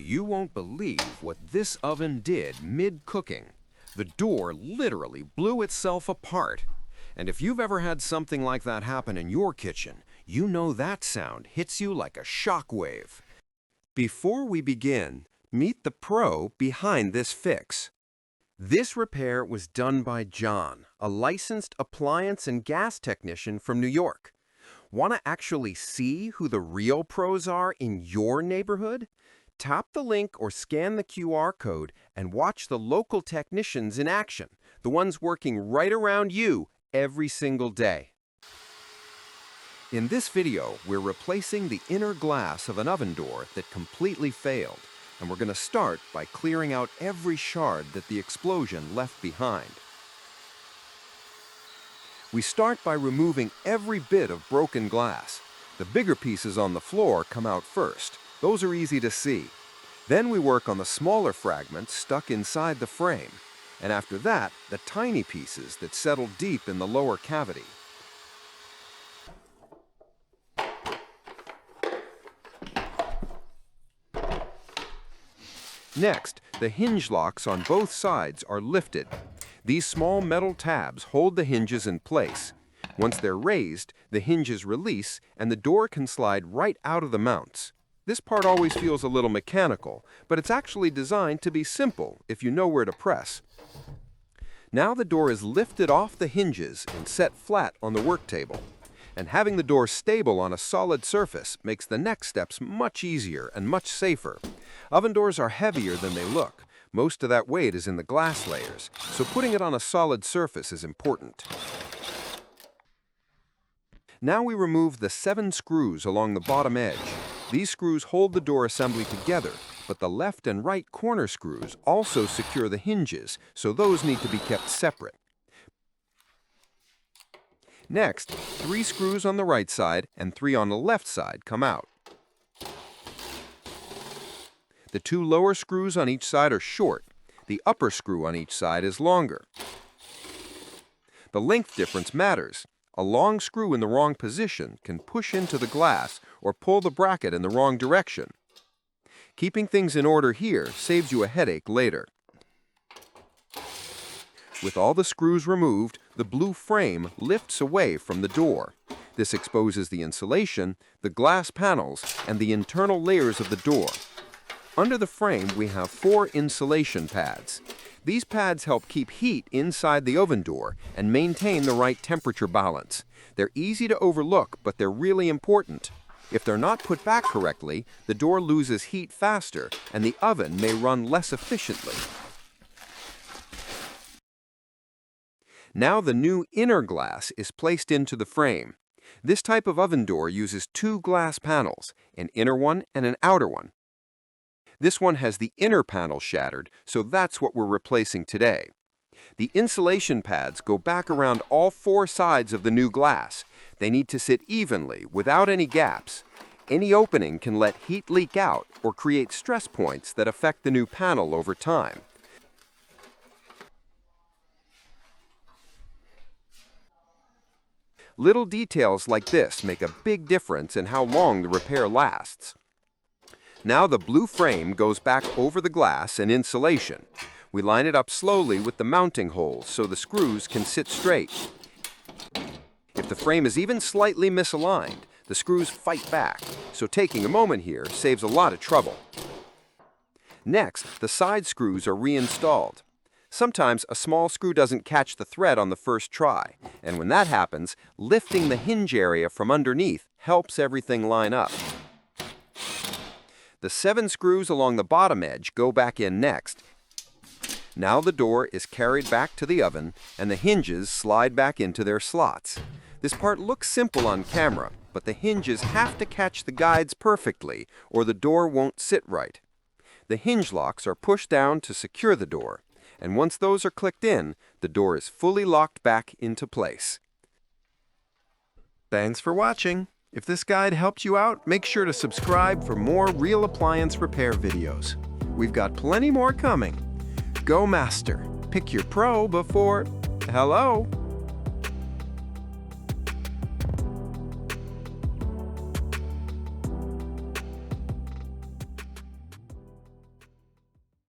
You won't believe what this oven did mid-cooking. The door literally blew itself apart. And if you've ever had something like that happen in your kitchen, you know that sound hits you like a shock wave. Before we begin, meet the pro behind this fix. This repair was done by John, a licensed appliance and gas technician from New York. Want to actually see who the real pros are in your neighborhood? Tap the link or scan the QR code and watch the local technicians in action, the ones working right around you every single day. In this video, we're replacing the inner glass of an oven door that completely failed, and we're going to start by clearing out every shard that the explosion left behind. We start by removing every bit of broken glass. The bigger pieces on the floor come out first. Those are easy to see. Then we work on the smaller fragments stuck inside the frame, and after that, the tiny pieces that settle deep in the lower cavity. Next, the hinge locks on both sides are lifted. These small metal tabs hold the hinges in place. Once they're raised, the hinges release and the door can slide right out of the mounts. This part always feels a little mechanical, but it's actually designed to be simple if you know where to press. Now the door is lifted off the hinges and set flat on the work table. And having the door stable on a solid surface makes the next steps much easier and much safer. Oven doors are heavier than they look. Most of that weight is in the glass layers, so putting it on a solid surface is important. Now we remove the 7 screws along the bottom edge. These screws hold the door assembly together, but the left and right corner screws also secure the hinges, so those need to be kept separate. Next, 3 screws on the right side and 3 on the left side come out. The 2 lower screws on each side are short. The upper screw on each side is longer. The length difference matters. A long screw in the wrong position can push into the glass or pull the bracket in the wrong direction. Keeping things in order here saves you a headache later. With all the screws removed, the blue frame lifts away from the door. This exposes the insulation, the glass panels, and the internal layers of the door. Under the frame, we have 4 insulation pads. These pads help keep heat inside the oven door and maintain the right temperature balance. They're easy to overlook, but they're really important. If they're not put back correctly, the door loses heat faster and the oven may run less efficiently. Now the new inner glass is placed into the frame. This type of oven door uses 2 glass panels, an inner one and an outer one. This one has the inner panel shattered, so that's what we're replacing today. The insulation pads go back around all 4 sides of the new glass. They need to sit evenly, without any gaps. Any opening can let heat leak out or create stress points that affect the new panel over time. Little details like this make a big difference in how long the repair lasts. Now the blue frame goes back over the glass and insulation. We line it up slowly with the mounting holes so the screws can sit straight. If the frame is even slightly misaligned, the screws fight back, so taking a moment here saves a lot of trouble. Next, the side screws are reinstalled. Sometimes a small screw doesn't catch the thread on the first try, and when that happens, lifting the hinge area from underneath helps everything line up. The 7 screws along the bottom edge go back in next. Now the door is carried back to the oven and the hinges slide back into their slots. This part looks simple on camera, but the hinges have to catch the guides perfectly or the door won't sit right. The hinge locks are pushed down to secure the door, and once those are clicked in, the door is fully locked back into place. Thanks for watching. If this guide helped you out, make sure to subscribe for more real appliance repair videos. We've got plenty more coming. GoMaster. Pick your pro before... Hello?